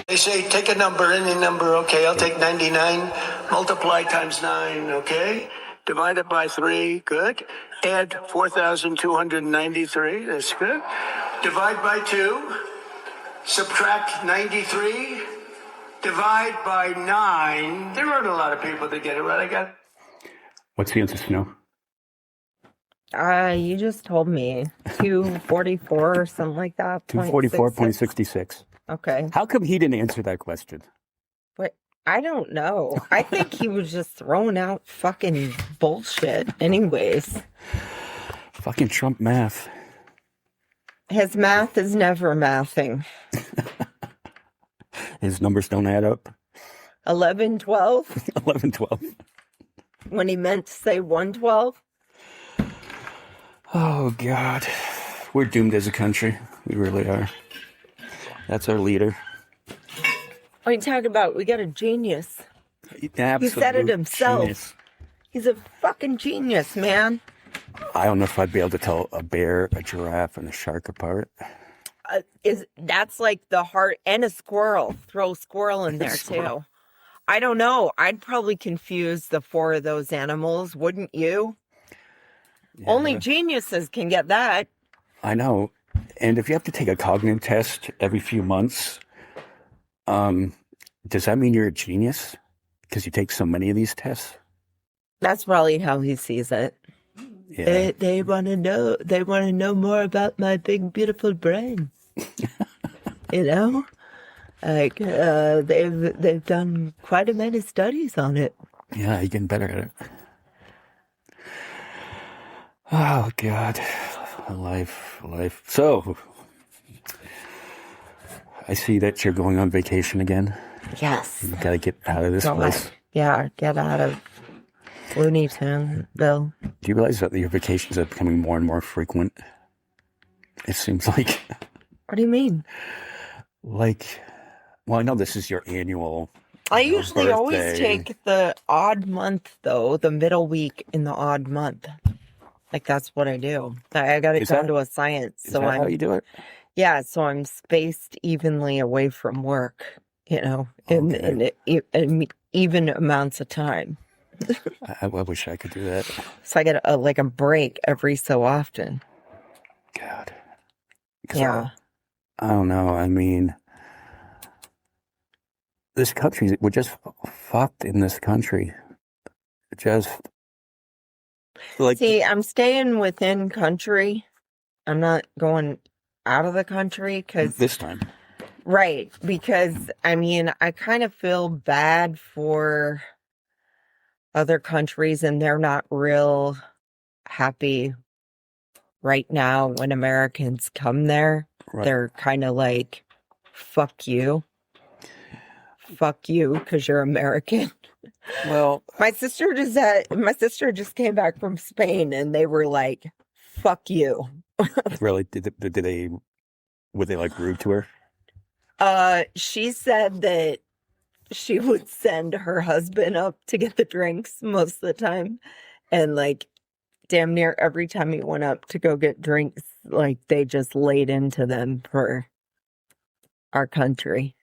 They say take a number, any number, okay, I'll take 99, multiply times 9, okay? Divide it by 3, good. Add 4,293, that's good. Divide by 2, subtract 93, divide by 9. There aren't a lot of people that get it right, I got. What's the answer, Snow? You just told me 244 or something like that. 244.66. Okay. How come he didn't answer that question? But I don't know. I think he was just throwing out fucking bullshit anyways. Fucking Trump math. His math is never mathing. His numbers don't add up. 11, 12? 11, 12. When he meant to say 112? Oh, God. We're doomed as a country. We really are. That's our leader. What are you talking about? We got a genius. Absolute He said it himself. Genius. He's a fucking genius, man. I don't know if I'd be able to tell a bear, a giraffe, and a shark apart. That's like the heart and a squirrel. Throw a squirrel in there too. I don't know. I'd probably confuse the 4 of those animals, wouldn't you? Yeah. Only geniuses can get that. I know. And if you have to take a cognitive test every few months, does that mean you're a genius? Because you take so many of these tests? That's probably how he sees it. Yeah. They want to know. They want to know more about my big, beautiful brain. You know, like they've done quite a many studies on it. Yeah, you're getting better at it. Oh God, life. So, I see that you're going on vacation again. Yes. You gotta get out of this place. Yeah, get out of Looney Town, Bill. Do you realize that your vacations are becoming more and more frequent? It seems like. What do you mean? Like, well, I know this is your annual. I usually birthday. Always take the odd month, though, the middle week in the odd month. Like, that's what I do. I got it down to a science. Is that how you do it? Yeah, so I'm spaced evenly away from work, you know, in even amounts of time. I wish I could do that. So I get a break every so often. God. Yeah. I don't know. I mean, this country, we're just fucked in this country. Just like. See, I'm staying within country. I'm not going out of the country because this time. Right. Because, I mean, I kind of feel bad for other countries and they're not real happy right now when Americans come there. Right. They're kind of like, fuck you. Fuck you because you're American. Well, my sister just came back from Spain and they were like, fuck you. Really? Were they like rude to her? She said that she would send her husband up to get the drinks most of the time. And like damn near every time he went up to go get drinks, like they just laid into them for our country.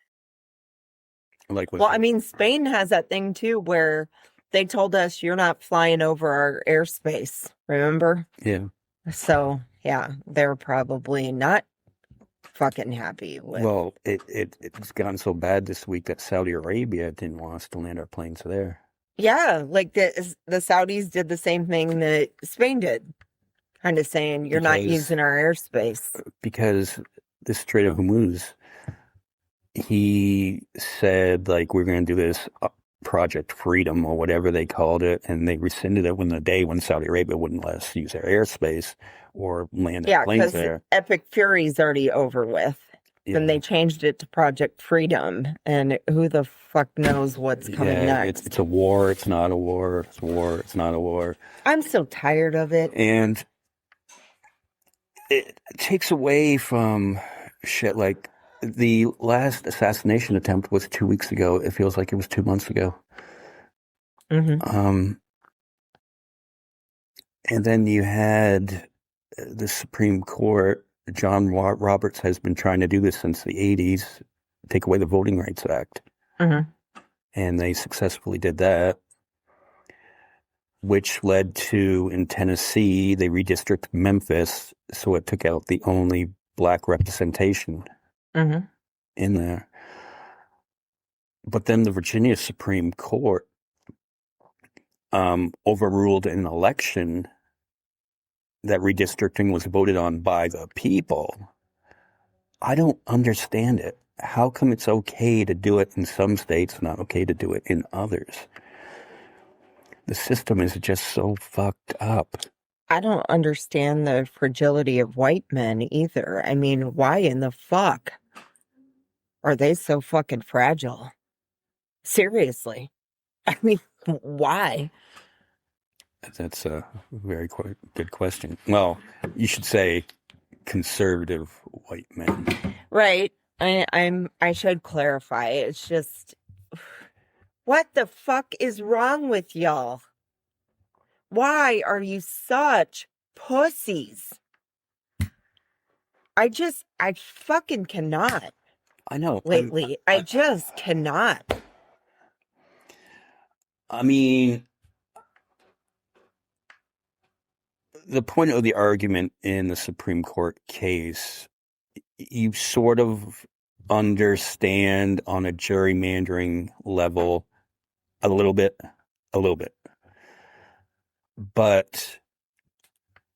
Well, I mean, Spain has that thing too where they told us you're not flying over our airspace, remember? Yeah. So, yeah, they're probably not fucking happy with. Well, it's gotten so bad this week that Saudi Arabia didn't want us to land our planes there. Yeah, like the Saudis did the same thing that Spain did, kind of saying you're not using our airspace. Because the Strait of Hormuz, he said, like, we're going to do this Project Freedom or whatever they called it, and they rescinded it when Saudi Arabia wouldn't let us use their airspace or land our planes there. Yeah, because Epic Fury's already over with. Yeah. Then they changed it to Project Freedom, and who the fuck knows what's coming next. It's a war, it's not a war, it's a war, it's not a war. I'm so tired of it. And it takes away from shit like The last assassination attempt was 2 weeks ago. It feels like it was 2 months ago. Mm-hmm. And then you had the Supreme Court. John Roberts has been trying to do this since the 80s, take away the Voting Rights Act. Mm-hmm. And they successfully did that, which led to, in Tennessee, they redistricted Memphis, so it took out the only black representation in there. But then the Virginia Supreme Court overruled an election that redistricting was voted on by the people. I don't understand it. How come it's okay to do it in some states, not okay to do it in others? The system is just so fucked up. I don't understand the fragility of white men either. I mean, why in the fuck are they so fucking fragile? Seriously. I mean, why? That's a very good question. Well, you should say conservative white men. Right. I should clarify. It's just, what the fuck is wrong with y'all? Why are you such pussies? I fucking cannot. I know. Lately, I just cannot. I mean, the point of the argument in the Supreme Court case, you sort of understand on a gerrymandering level a little bit. But,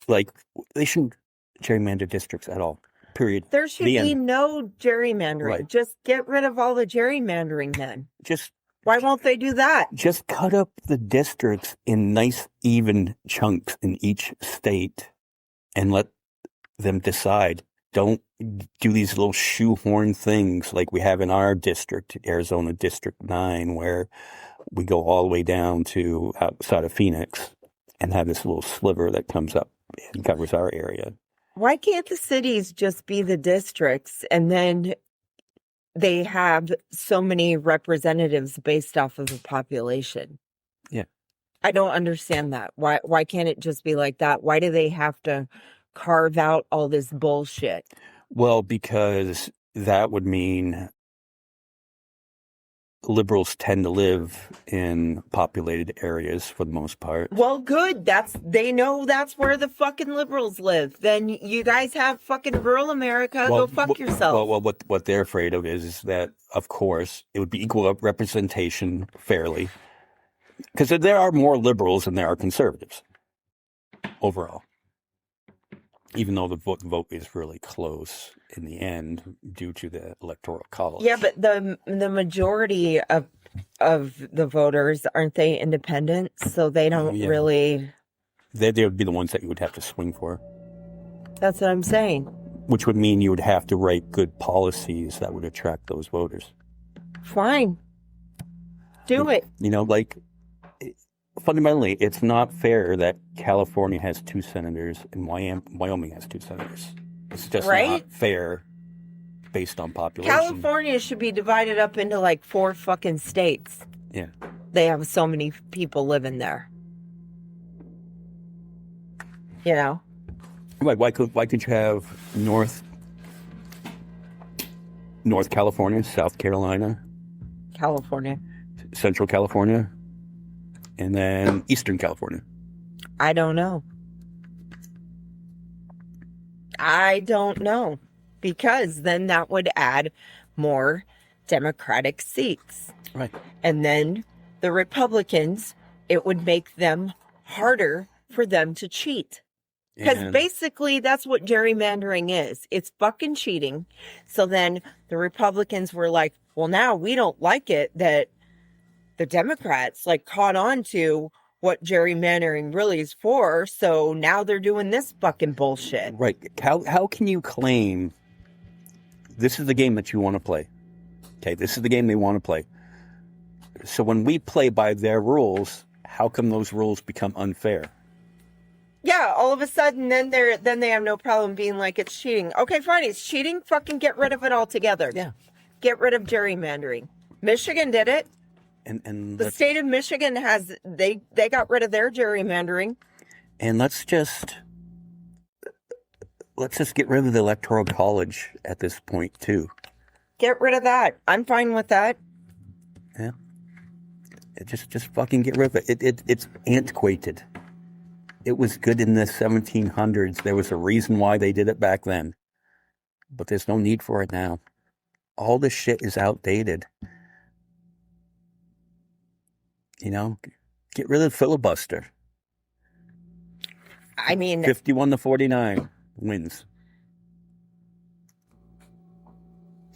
like, they shouldn't gerrymander districts at all, period. There should be no gerrymandering. Right. Just get rid of all the gerrymandering then. Why won't they do that? Just cut up the districts in nice, even chunks in each state and let them decide. Don't do these little shoehorn things like we have in our district, Arizona District 9, where we go all the way down to outside of Phoenix and have this little sliver that comes up and covers our area. Why can't the cities just be the districts and then they have so many representatives based off of the population? Yeah. I don't understand that. Why can't it just be like that? Why do they have to carve out all this bullshit? Well, because that would mean liberals tend to live in populated areas for the most part. Well, good. They know that's where the fucking liberals live. Then you guys have fucking rural America. Go fuck yourself. Well, what they're afraid of is that, of course, it would be equal representation fairly. Because there are more liberals than there are conservatives overall. Even though the vote is really close in the end due to the electoral college. Yeah, but the majority of the voters, aren't they independent? So they don't really... They would be the ones that you would have to swing for. That's what I'm saying. Which would mean you would have to write good policies that would attract those voters. Fine. Do it. You know, like... Fundamentally, it's not fair that California has 2 senators and Wyoming has 2 senators. It's just not fair based on population. California should be divided up into like 4 fucking states. Yeah. They have so many people living there. You know? Right. Why could you have North California, South Carolina, California, Central California, and then Eastern California? I don't know. Because then that would add more Democratic seats. Right. And then the Republicans, it would make them harder for them to cheat. Because basically that's what gerrymandering is. It's fucking cheating. So then the Republicans were like, well, now we don't like it that the Democrats like caught on to what gerrymandering really is for. So now they're doing this fucking bullshit. Right. How can you claim this is the game that you want to play? Okay, this is the game they want to play. So when we play by their rules, how come those rules become unfair? Yeah, all of a sudden, then they have no problem being like it's cheating. Okay, fine, it's cheating. Fucking get rid of it altogether. Yeah. Get rid of gerrymandering. Michigan did it. And The state of Michigan has they got rid of their gerrymandering. And let's just get rid of the electoral college at this point too. Get rid of that. I'm fine with that. Yeah. Just fucking get rid of it. It's antiquated. It was good in the 1700s. There was a reason why they did it back then. But there's no need for it now. All this shit is outdated. You know, get rid of the filibuster. I mean, 51-49 wins.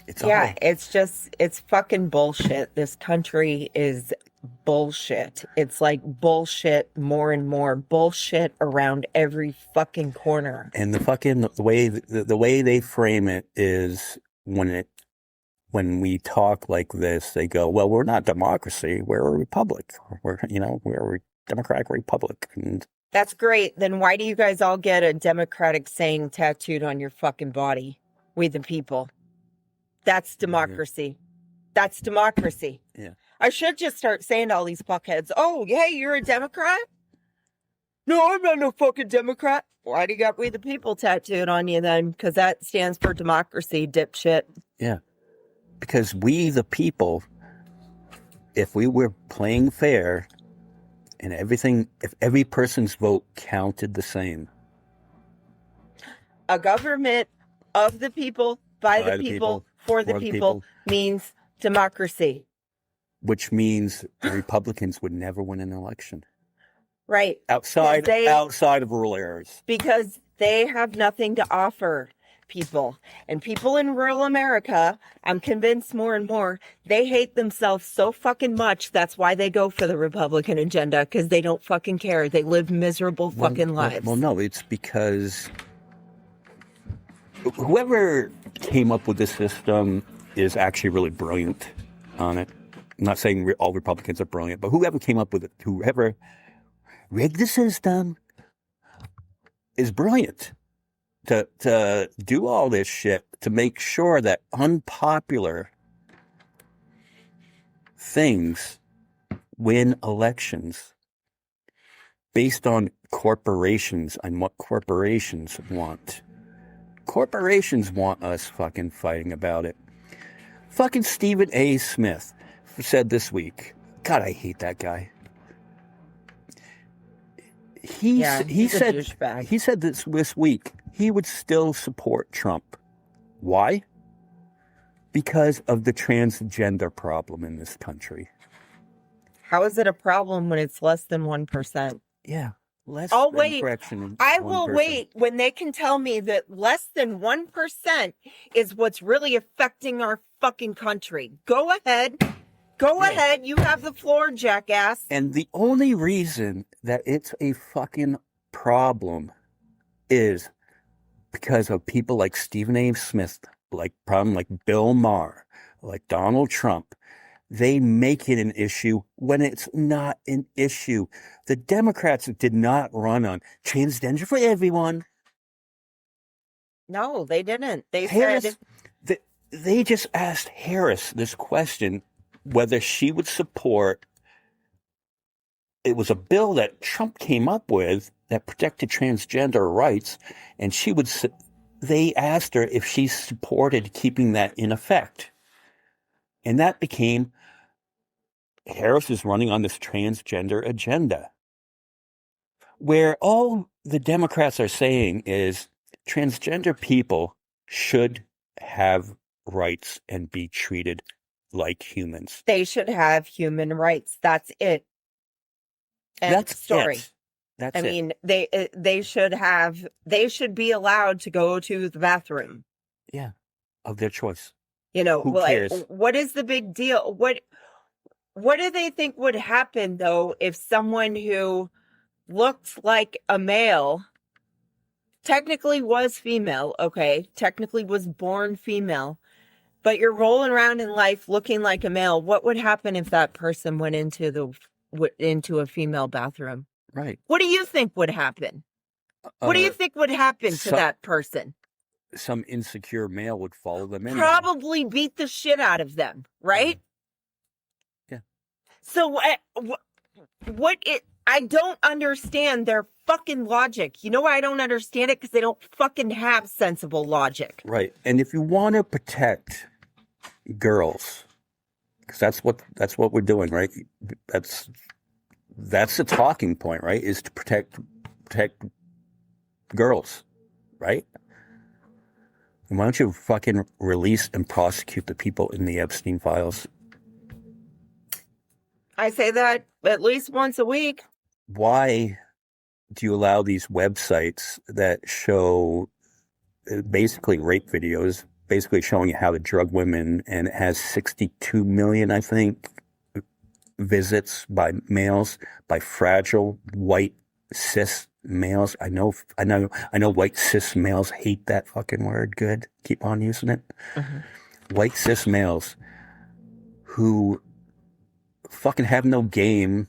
It's fucking bullshit. This country is bullshit. It's like bullshit more and more bullshit around every fucking corner. And the way they frame it is when we talk like this, they go, well, we're not democracy, we're a republic. We're a democratic republic. And that's great. Then why do you guys all get a democratic saying tattooed on your fucking body? We the people. That's democracy. That's democracy. Yeah. I should just start saying to all these fuckheads, oh, hey, you're a Democrat? No, I'm not no fucking Democrat. Why do you got we the people tattooed on you then? Because that stands for democracy, dipshit. Yeah. Because we the people, if we were playing fair and everything, if every person's vote counted the same. A government of the people, by the people, for the people means democracy. Which means the Republicans would never win an election. Right. Outside of rural areas. Because they have nothing to offer people. And people in rural America, I'm convinced more and more, they hate themselves so fucking much. That's why they go for the Republican agenda, because they don't fucking care. They live miserable fucking lives. Well, no, it's because whoever came up with this system is actually really brilliant on it. I'm not saying all Republicans are brilliant, but whoever came up with it, whoever rigged the system is brilliant to do all this shit to make sure that unpopular things win elections based on corporations and what corporations want. Corporations want us fucking fighting about it. Fucking Stephen A. Smith said this week, God, I hate that guy. He said this week he would still support Trump. Why? Because of the transgender problem in this country. How is it a problem when it's less than 1%? Yeah. I'll wait. I will wait when they can tell me that less than 1% is what's really affecting our fucking country. Go ahead. Go ahead. You have the floor, jackass. And the only reason that it's a fucking problem is because of people like Stephen A. Smith, like Bill Maher, like Donald Trump. They make it an issue when it's not an issue. The Democrats did not run on transgender for everyone. No, they didn't. They just asked Harris this question, whether she would support. It was a bill that Trump came up with that protected transgender rights, and they asked her if she supported keeping that in effect. And that became, Harris is running on this transgender agenda, where all the Democrats are saying is transgender people should have rights and be treated like humans. They should have human rights. That's it. That's story. It. That's I mean, they should be allowed to go to the bathroom. Yeah, of their choice. You know, who cares? What is the big deal? What do they think would happen though if someone who looked like a male, technically was female, okay, technically was born female, but you're rolling around in life looking like a male? What would happen if that person went into a female bathroom? Right. What do you think would happen? What do you think would happen to some- that person? Some insecure male would follow them in. Probably beat the shit out of them, right? Yeah. So I don't understand their fucking logic. You know why I don't understand it? Because they don't fucking have sensible logic. Right. And if you want to protect girls, because that's what we're doing, right? That's the talking point, right? Is to protect girls, right? And why don't you fucking release and prosecute the people in the Epstein files? I say that at least once a week. Why do you allow these websites that show basically rape videos, basically showing you how to drug women, and it has 62 million, I think, visits by males, by fragile white cis males? I know white cis males hate that fucking word. Good. Keep on using it. Mm-hmm. White cis males who fucking have no game,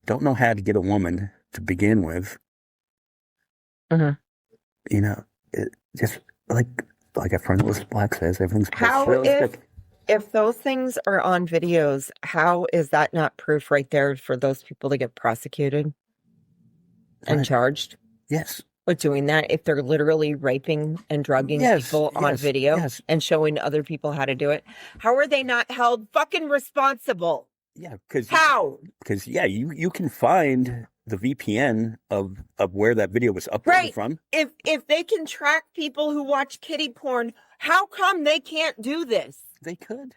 don't know how to get a woman to begin with. Mm-hmm. You know, just like a friendless black says, everything's How if those things are on videos, how is that not proof right there for those people to get prosecuted and charged? Yes. With doing that, if they're literally raping and drugging people on video and showing other people how to do it, how are they not held fucking responsible? Yeah, because you can find the VPN of where that video was uploaded from. If they can track people who watch kiddie porn, how come they can't do this? They could.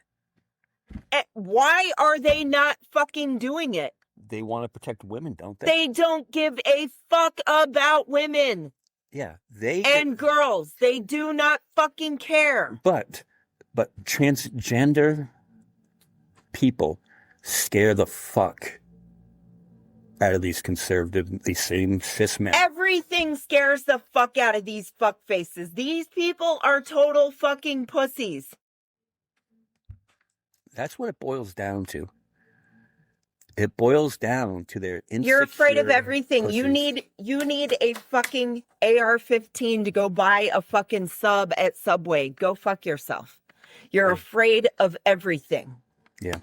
Why are they not fucking doing it? They want to protect women, don't they? They don't give a fuck about women. Yeah, and girls. They do not fucking care. But transgender people scare the fuck out of these same cis men. Everything scares the fuck out of these fuck faces. These people are total fucking pussies. That's what it boils down to. It boils down to their insecure. You're afraid of everything. Pussies. You need a fucking AR-15 to go buy a fucking sub at Subway. Go fuck yourself. You're afraid of everything. Yeah.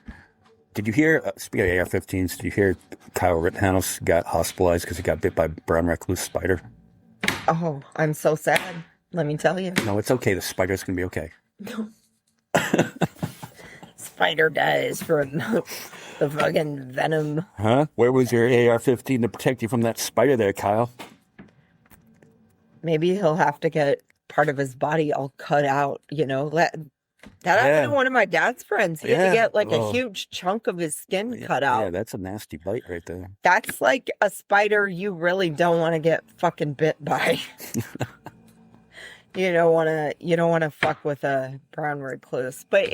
Did you hear, speaking of AR-15s, did you hear Kyle Rittenhouse got hospitalized because he got bit by a brown recluse spider? Oh, I'm so sad. Let me tell you. No, it's okay. The spider's going to be okay. Spider dies for the fucking venom. Huh? Where was your AR-15 to protect you from that spider there, Kyle? Maybe he'll have to get part of his body all cut out, you know. That happened to one of my dad's friends. He had to get like a huge chunk of his skin cut out. Yeah, that's a nasty bite right there. That's like a spider you really don't want to get fucking bit by. You don't want to fuck with a brown recluse. But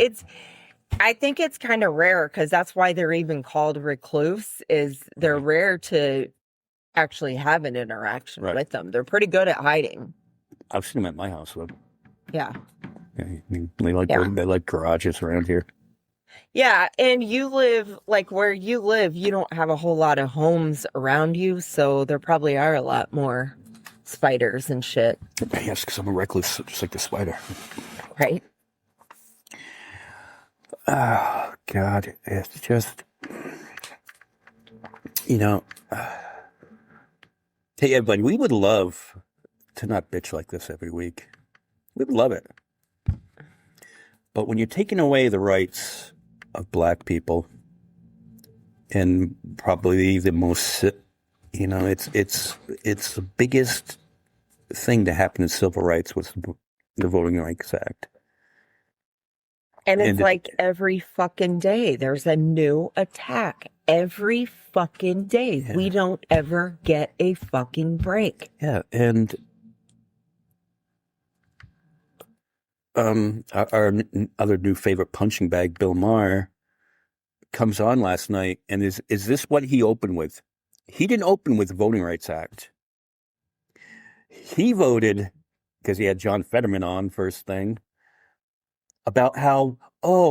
I think it's kind of rare because that's why they're even called recluse, is they're rare to actually have an interaction with them. They're pretty good at hiding. I've seen them at my house, though. Yeah. They like garages around here. Yeah, and you live, like where you live, you don't have a whole lot of homes around you, so there probably are a lot more spiders and shit. Yes, because I'm a recluse, just like the spider. Right? Oh, God. It's just, hey, everybody, we would love to not bitch like this every week. We would love it. But when you're taking away the rights of black people, and probably the most, it's the biggest thing to happen in civil rights was the Voting Rights Act. And it's like every fucking day, there's a new attack. Every fucking day. Yeah. We don't ever get a fucking break. Yeah, and our other new favorite punching bag, Bill Maher, comes on last night, and is this what he opened with? He didn't open with the Voting Rights Act. He voted, because he had John Fetterman on first thing, about how,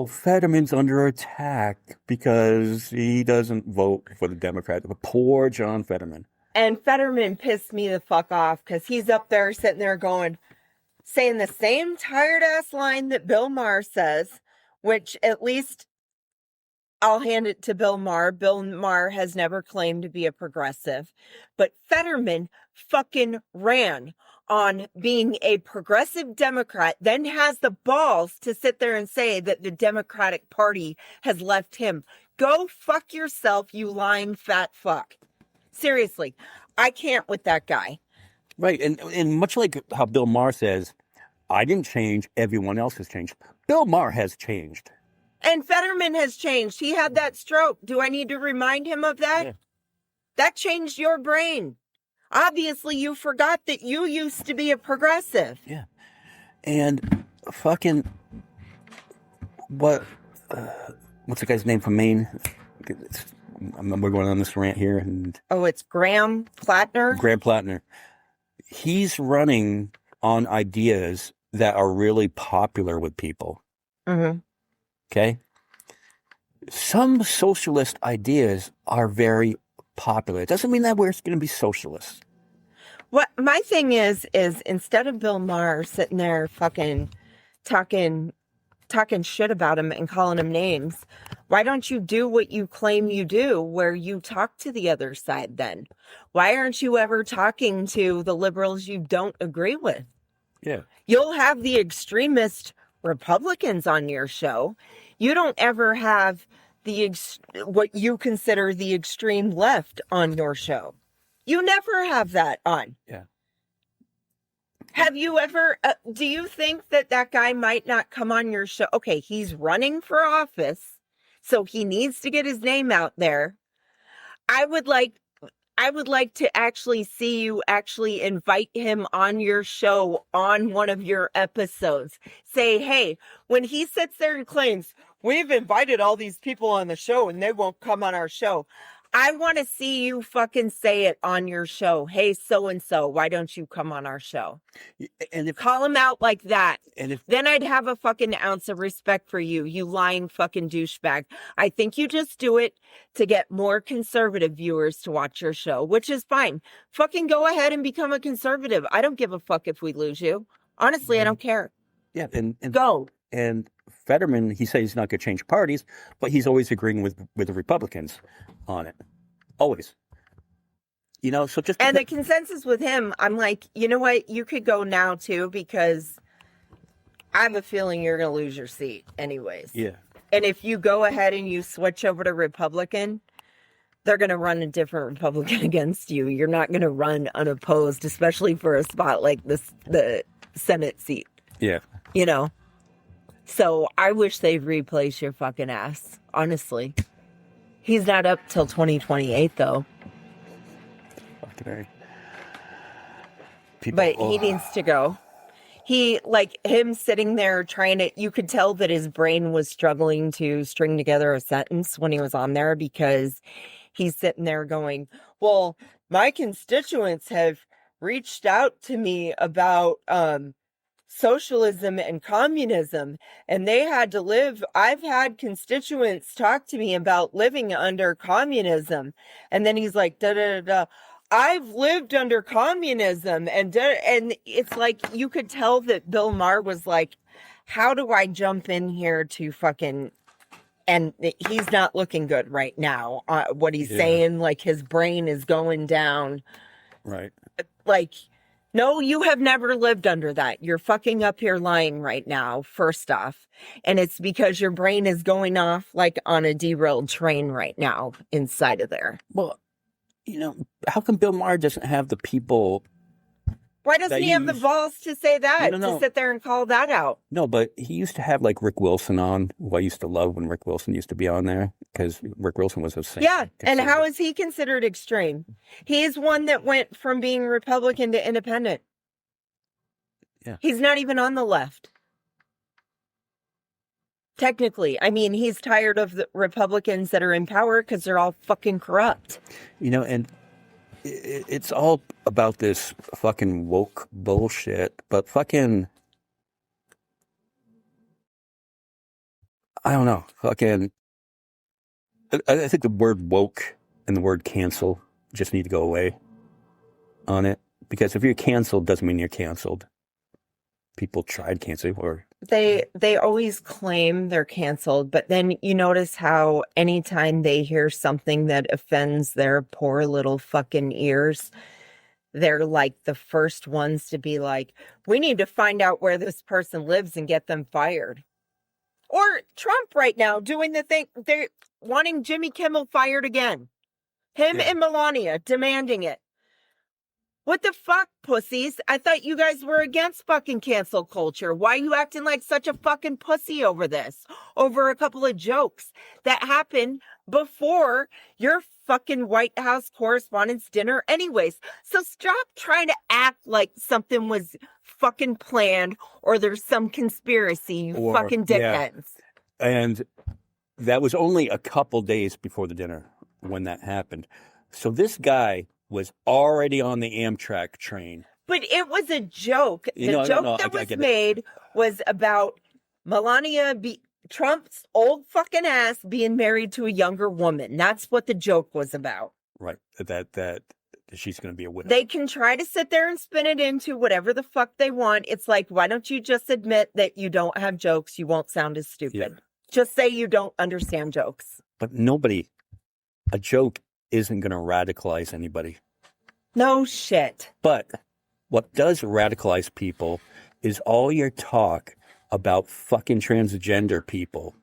Fetterman's under attack because he doesn't vote for the Democrats. Poor John Fetterman. And Fetterman pissed me the fuck off because he's up there sitting there saying the same tired ass line that Bill Maher says, which at least I'll hand it to Bill Maher. Bill Maher has never claimed to be a progressive, but Fetterman fucking ran on being a progressive Democrat, then has the balls to sit there and say that the Democratic Party has left him. Go fuck yourself, you lying fat fuck. Seriously, I can't with that guy. Right. And much like how Bill Maher says, I didn't change, everyone else has changed. Bill Maher has changed. And Fetterman has changed. He had that stroke. Do I need to remind him of that? Yeah. That changed your brain. Obviously, you forgot that you used to be a progressive. Yeah. And fucking, what's the guy's name from Maine? We're going on this rant here. And Oh, it's Graham Plattner? Graham Plattner. He's running on ideas that are really popular with people. Mm-hmm. Okay? Some socialist ideas are very popular. It doesn't mean that we're going to be socialists. What my thing is instead of Bill Maher sitting there fucking talking shit about him and calling him names, why don't you do what you claim you do, where you talk to the other side then? Why aren't you ever talking to the liberals you don't agree with? Yeah. You'll have the extremist Republicans on your show. You don't ever have what you consider the extreme left on your show. You never have that on. Yeah. Have you ever, do you think that guy might not come on your show? Okay, he's running for office, so he needs to get his name out there. I would like to actually see you actually invite him on your show on one of your episodes. Say, hey, when he sits there and claims, we've invited all these people on the show and they won't come on our show. I want to see you fucking say it on your show. Hey, so-and-so, why don't you come on our show? And Call him out like that. And then I'd have a fucking ounce of respect for you, you lying fucking douchebag. I think you just do it to get more conservative viewers to watch your show, which is fine. Fucking go ahead and become a conservative. I don't give a fuck if we lose you. Honestly, I don't care. Yeah, and Go. And Fetterman, he says he's not going to change parties, but he's always agreeing with the Republicans on it. Always. You know, so just... And the consensus with him, I'm like, you know what? You could go now, too, because I have a feeling you're going to lose your seat anyways. Yeah. And if you go ahead and you switch over to Republican, they're going to run a different Republican against you. You're not going to run unopposed, especially for a spot like this, the Senate seat. Yeah. You know? So I wish they'd replace your fucking ass, honestly. He's not up till 2028, though. Fucking But he needs to go. He, like, him sitting there trying to, you could tell that his brain was struggling to string together a sentence when he was on there, because he's sitting there going, well, my constituents have reached out to me about socialism and communism, and they had to live. I've had constituents talk to me about living under communism. And then he's like, da da da da. I've lived under communism, and it's like you could tell that Bill Maher was like, how do I jump in here to fucking, and he's not looking good right now. What he's saying, like his brain is going down. Right. Like, no, you have never lived under that. You're fucking up here lying right now, first off. And it's because your brain is going off like on a derailed train right now inside of there. Well, you know, how come Bill Maher doesn't have the people? Why doesn't he have the balls to say that? No. To sit there and call that out? No, but he used to have like Rick Wilson on, who I used to love when Rick Wilson used to be on there, because Rick Wilson was a saint. Yeah, and how is he considered extreme? He's one that went from being Republican to independent. Yeah. He's not even on the left. Technically, I mean, he's tired of the Republicans that are in power because they're all fucking corrupt. You know, and it's all about this fucking woke bullshit, but fucking, I don't know, fucking, I think the word woke and the word cancel just need to go away. on it? Because if you're canceled, doesn't mean you're canceled. People tried canceling, or They always claim they're canceled, but then you notice how anytime they hear something that offends their poor little fucking ears, they're like the first ones to be like, we need to find out where this person lives and get them fired. Or Trump right now doing the thing, they're wanting Jimmy Kimmel fired again. Him and Melania demanding it. What the fuck, pussies? I thought you guys were against fucking cancel culture. Why are you acting like such a fucking pussy over this? Over a couple of jokes that happened before your fucking White House Correspondents' Dinner anyways. So stop trying to act like something was fucking planned or there's some conspiracy, you fucking dickheads. And that was only a couple days before the dinner when that happened. So this guy was already on the Amtrak train. But it was a joke. The joke that was made was about Melania, Trump's old fucking ass being married to a younger woman. That's what the joke was about. Right. That she's going to be a widow. They can try to sit there and spin it into whatever the fuck they want. It's like, why don't you just admit that you don't have jokes? You won't sound as stupid. Yeah. Just say you don't understand jokes. But a joke isn't going to radicalize anybody. No shit. But what does radicalize people is all your talk about fucking transgender people.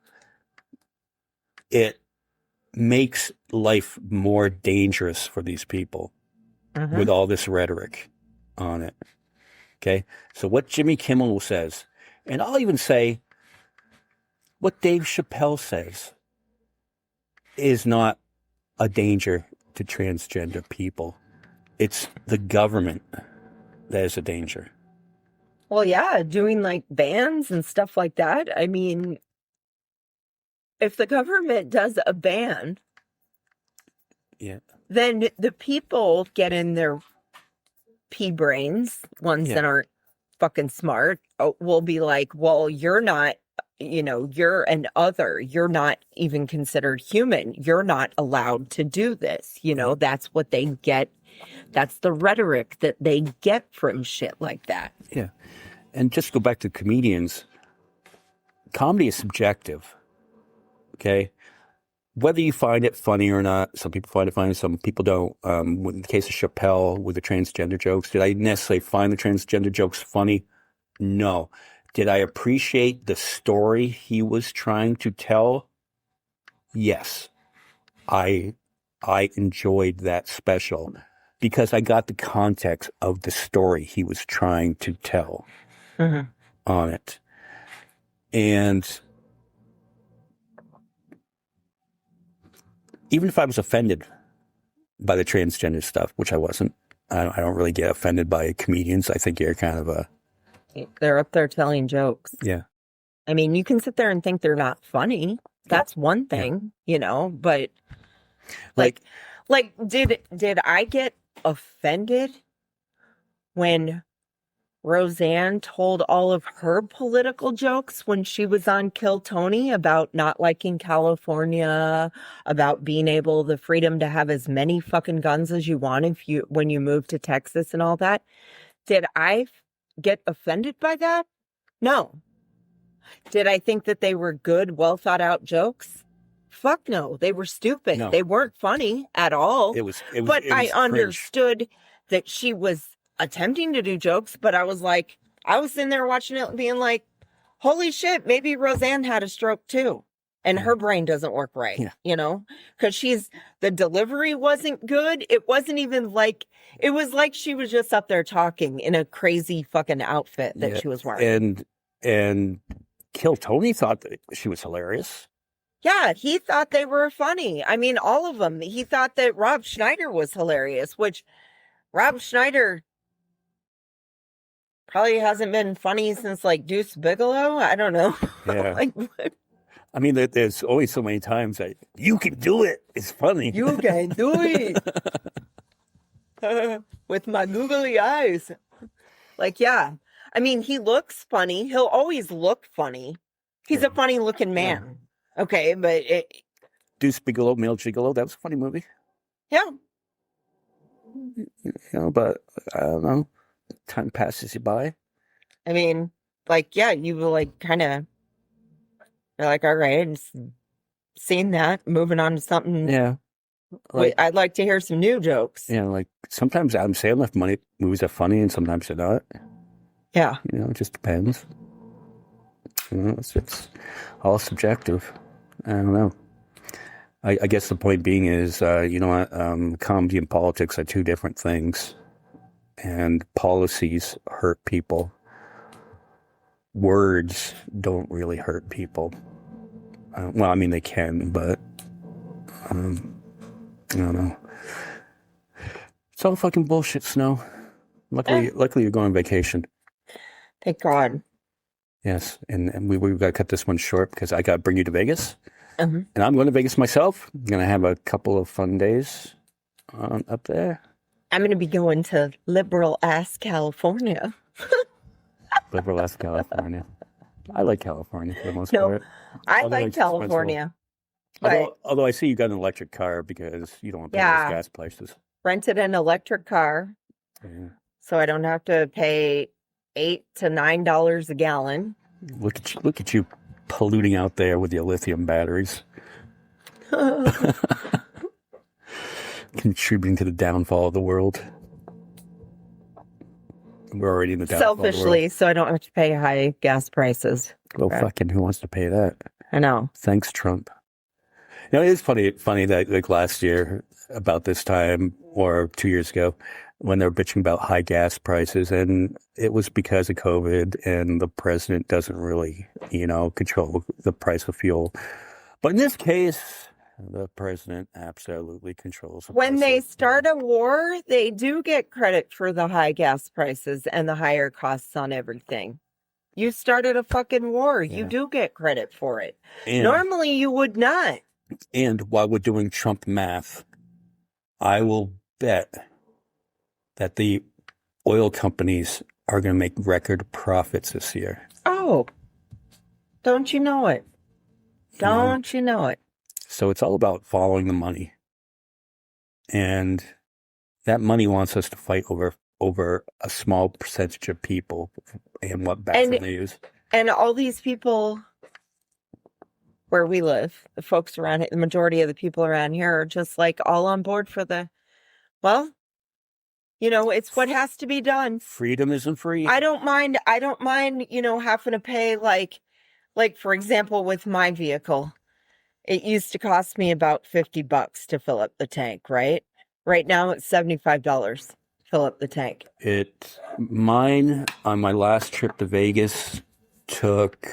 It makes life more dangerous for these people with all this rhetoric on it. Okay? So what Jimmy Kimmel says, and I'll even say what Dave Chappelle says, is not a danger to transgender people. It's the government that is a danger. Well, yeah, doing like bans and stuff like that. I mean, if the government does a ban, then the people get in their pea brains, ones that aren't fucking smart, will be like, well, you're not, you're an other. You're not even considered human. You're not allowed to do this. That's what they get. That's the rhetoric that they get from shit like that. Yeah. And just go back to comedians. Comedy is subjective. Okay? Whether you find it funny or not, some people find it funny, some people don't. In the case of Chappelle with the transgender jokes, did I necessarily find the transgender jokes funny? No. Did I appreciate the story he was trying to tell? Yes. I enjoyed that special because I got the context of the story he was trying to tell on it. And even if I was offended by the transgender stuff, which I wasn't, I don't really get offended by comedians. I think you're kind of a... They're up there telling jokes. Yeah. I mean, you can sit there and think they're not funny. That's one thing, but like did I get offended when Roseanne told all of her political jokes when she was on Kill Tony about not liking California, about being able, the freedom to have as many fucking guns as you want when you move to Texas and all that? Did I get offended by that? No. Did I think that they were good, well thought out jokes? Fuck no. They were stupid. No. They weren't funny at all. But I understood that she was attempting to do jokes, but I was sitting there watching it being like, holy shit, maybe Roseanne had a stroke too. And her brain doesn't work right, because the delivery wasn't good. It wasn't even like, it was like she was just up there talking in a crazy fucking outfit that she was wearing. And Kill Tony thought that she was hilarious. Yeah, he thought they were funny. I mean, all of them. He thought that Rob Schneider was hilarious, which Rob Schneider probably hasn't been funny since like Deuce Bigelow. I don't know. Yeah. What? I mean, there's always so many times that you can do it. It's funny. You can do it. With my googly eyes. I mean, he looks funny. He'll always look funny. He's a funny looking man. Yeah. Okay, but Deuce Bigelow, Male Gigolo, that was a funny movie. Yeah. But I don't know. Time passes you by. I mean, like, yeah, you will like kind of, you're like, all right, and seen that, moving on to something. Yeah. Wait, Like, I'd like to hear some new jokes. like sometimes Adam Sandler movies are funny and sometimes they're not. Yeah. It just depends. It's all subjective. I don't know. I guess the point being is, comedy and politics are two different things. And policies hurt people. Words don't really hurt people. Well, I mean, they can, but I don't know. It's all fucking bullshit, Snow. Luckily, you're going on vacation. Thank God. Yes, and we've got to cut this one short because I got to bring you to Vegas. Mm-hmm. And I'm going to Vegas myself. I'm going to have a couple of fun days up there. I'm going to be going to liberal-ass California. Liberal-ass California. I like California for the most No, part. I Although like it's expensive. California. But Although I see you got an electric car because you don't want to pay Yeah. those gas prices. rented an electric car, Yeah. so I don't have to pay $8 to $9 a gallon. Look at you polluting out there with your lithium batteries. Contributing to the downfall of the world. We're already in the downfall of the world. Selfishly, so I don't have to pay high gas prices. Well, fucking who wants to pay that? I know. Thanks, Trump. It is funny that like last year about this time or 2 years ago when they were bitching about high gas prices, and it was because of COVID and the president doesn't really, control the price of fuel. But in this case, the president absolutely controls the When price they of start a war, they do get credit for the high gas prices and the higher costs on everything. You started a fucking war. You Yeah. do get credit for it. And, Normally, you would not. and while we're doing Trump math, I will bet that the oil companies are going to make record profits this year. Oh, don't you know it? Don't you know it? So it's all about following the money. And that money wants us to fight over a small percentage of people and what bathroom they use. And all these people where we live, the folks around here, the majority of the people around here are just like all on board for it's what has to be done. Freedom isn't free. I don't mind, having to pay like for example, with my vehicle, it used to cost me about $50 to fill up the tank, right? Right now it's $75 to fill up the tank. Mine on my last trip to Vegas took,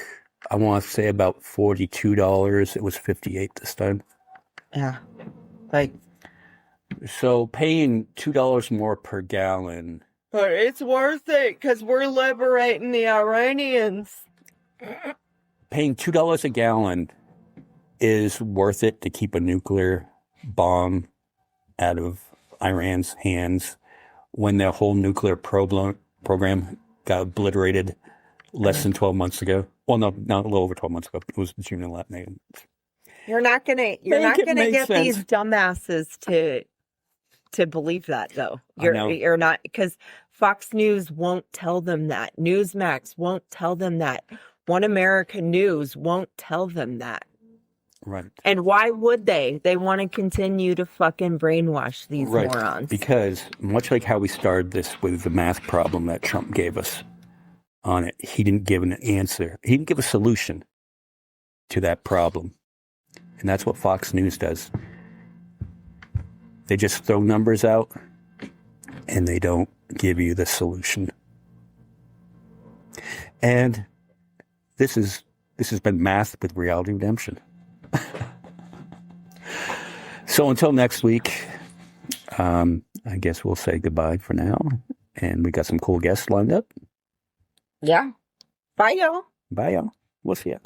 I want to say about $42. It was $58 this time. Yeah. So paying $2 more per gallon. But it's worth it because we're liberating the Iranians. Paying $2 a gallon is worth it to keep a nuclear bomb out of Iran's hands when their whole nuclear program got obliterated less than 12 months ago. Well, no, a little over 12 months ago. It was June 11th. You're not gonna get these dumbasses to believe that though. You're not, because Fox News won't tell them that. Newsmax won't tell them that. One America News won't tell them that. Right. And why would they? They want to continue to fucking brainwash these morons. Because much like how we started this with the math problem that Trump gave us on it, he didn't give an answer. He didn't give a solution to that problem. And that's what Fox News does. They just throw numbers out and they don't give you the solution. And this has been Math with Reality Redemption. So until next week, I guess we'll say goodbye for now. And we got some cool guests lined up. Yeah. Bye, y'all. Bye, y'all. We'll see ya.